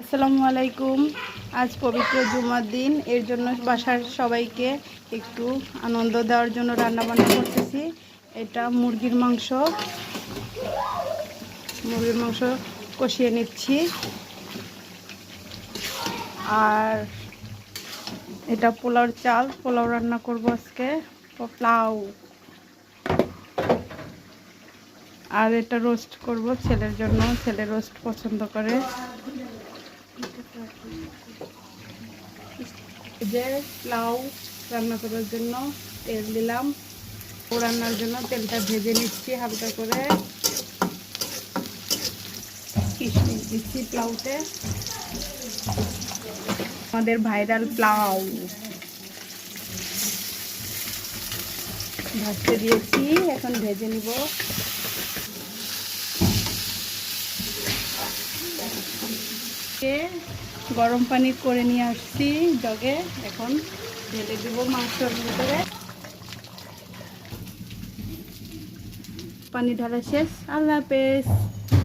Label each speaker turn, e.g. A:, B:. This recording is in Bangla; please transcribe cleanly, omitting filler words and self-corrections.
A: আসসালামু আলাইকুম। আজ পবিত্র জুমার দিন, এর জন্য বাসার সবাইকে একটু আনন্দ দেওয়ার জন্য রান্না বান্না করতেছি। এটা মুরগির মাংস কষিয়ে নিচ্ছি। আর এটা পোলাওর চাল, পোলাও রান্না করব আজকে, পোলাও। আর এটা রোস্ট করব ছেলের জন্য, ছেলে রোস্ট পছন্দ করে। যে পোলাও রান্না করার জন্য তেল দিলাম, ও রান্নার জন্য তেলটা ভেজে নিচ্ছি হালকা করে। কিশমিশ দিচ্ছি পোলাওতে, আমাদের ভাইরাল পোলাও ভাজতে দিয়েছি, এখন ভেজে নিব। গরম পানি করে নিয়ে আসছি জগে, এখন ঢেলে দেব মাংসের ভিতরে। পানি ঢালা শেষ। আল্লাহ হাফেজ।